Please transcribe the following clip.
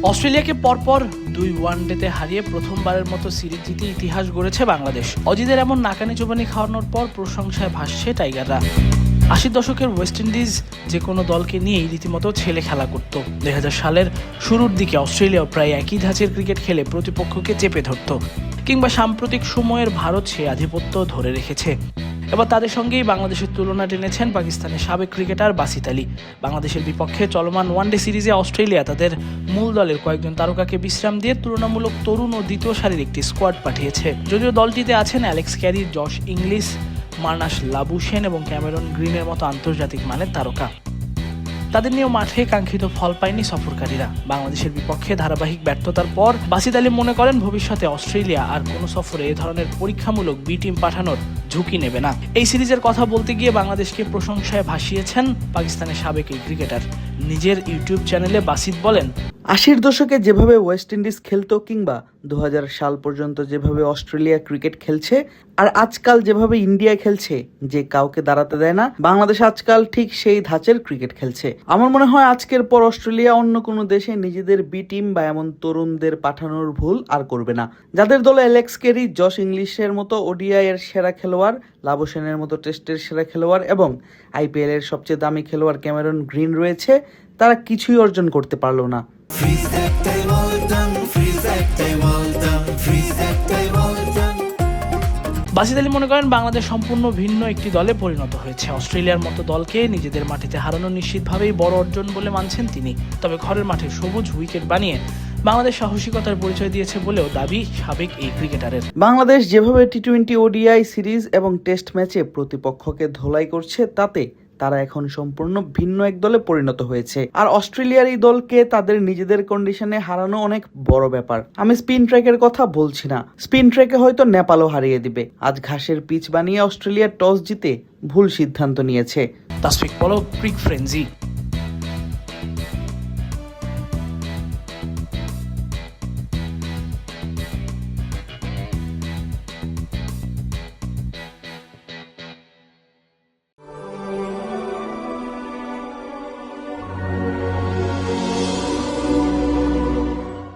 অস্ট্রেলিয়াকে পরপর 2 ওয়ানডেতে হারিয়ে প্রথমবারের মতো সিরিজ জিতে ইতিহাস গড়েছে বাংলাদেশ। অজিদের এমন নাকানি চোবানি খাওয়ানোর পর প্রশংসায় ভাসছে টাইগাররা। 80 দশকের ওয়েস্ট ইন্ডিজ যে কোনো দলকে নিয়েই রীতিমতো ছেলে খেলা করত। 2000 সালের শুরুর দিকে অস্ট্রেলিয়াও প্রায় একই ধাঁচের ক্রিকেট খেলে প্রতিপক্ষকে চেপে ধরত, কিংবা সাম্প্রতিক সময়ের ভারত সে আধিপত্য ধরে রেখেছে। এবার তাদের সঙ্গেই বাংলাদেশের তুলনা টেনেছেন পাকিস্তানের সাবেক ক্রিকেটার বাসিত আলী। বাংলাদেশের বিপক্ষে চলমান ওয়ানডে সিরিজে অস্ট্রেলিয়া তাদের মূল দলের কয়েকজন তারকাকে বিশ্রাম দিয়ে তুলনামূলক তরুণ ও দ্বিতীয় সারির একটি স্কোয়াড পাঠিয়েছে। যদিও দলটিতে আছেন Alex Carey, Josh English, Marnus Labuschagne এবং ক্যামেরন গ্রিনের মতো আন্তর্জাতিক মানের তারকা। তাদের নিয়েও মাঠে কাঙ্ক্ষিত ফল পায়নি সফরকারীরা। বাংলাদেশের বিপক্ষে ধারাবাহিক ব্যর্থতার পর বাসিত আলী মনে করেন ভবিষ্যতে অস্ট্রেলিয়া আর কোনো সফরে এ ধরনের পরীক্ষামূলক বি টিম পাঠানোর ঝুঁকি নেবে না। এই সিরিজের কথা বলতে গিয়ে বাংলাদেশকে প্রশংসায় ভাসিয়েছেন পাকিস্তানের সাবেক এই ক্রিকেটার। নিজের ইউটিউব চ্যানেলে বাসিত বলেন, 80-র দশকে যেভাবে ওয়েস্ট ইন্ডিজ খেলতো কিংবা 2000 সাল পর্যন্ত যেভাবে অস্ট্রেলিয়া ক্রিকেট খেলছে আর আজকাল যেভাবে ইন্ডিয়া খেলছে, যে কাউকে দাঁড়াতে দেয় না, বাংলাদেশ আজকাল ঠিক সেই ধাঁচের ক্রিকেট খেলছে। আমার মনে হয় আজকের পর অস্ট্রেলিয়া অন্য কোনো দেশে নিজেদের বি টিম বা এমন তরুণদের পাঠানোর ভুল আর করবে না। যাদের দলে অ্যালেক্স ক্যারি, জশ ইংলিশের মতো ওডিআই এর সেরা খেলোয়াড়, লাবুশেনের মতো টেস্টের সেরা খেলোয়াড় এবং আইপিএল এর সবচেয়ে দামি খেলোয়াড় ক্যামেরন গ্রিন রয়েছে, তারা কিছুই অর্জন করতে পারলো না। বাসিত আলী মনে করেন বাংলাদেশ সম্পূর্ণ ভিন্ন একটি দলে পরিণত হয়েছে। অস্ট্রেলিয়ার মতো দলকে নিজেদের মাটিতে হারানো নিশ্চিতভাবেই বড় অর্জন বলে মানছেন তিনি। তবে ঘরের মাঠে সবুজ উইকেট বানিয়ে বাংলাদেশ সাহসিকতার পরিচয় দিয়েছে বলেও দাবি সাবেক এই ক্রিকেটারের। বাংলাদেশ যেভাবে টি-20 ওডিআই সিরিজ এবং টেস্ট ম্যাচে প্রতিপক্ষকে ধোলাই করছে, তাতে তারা এখন সম্পূর্ণ ভিন্ন এক দলে পরিণত হয়েছে। আর অস্ট্রেলিয়ার এই দলকে তাদের নিজেদের কন্ডিশনে হারানো অনেক বড় ব্যাপার। আমি স্পিন ট্র্যাকের কথা বলছি না, স্পিন ট্র্যাকে হয়তো নেপালও হারিয়ে দিবে। আজ ঘাসের পিচ বানিয়ে অস্ট্রেলিয়া টস জিতে ভুল সিদ্ধান্ত নিয়েছে। তাসফিক পলক, ক্রিক ফ্রেঞ্জি।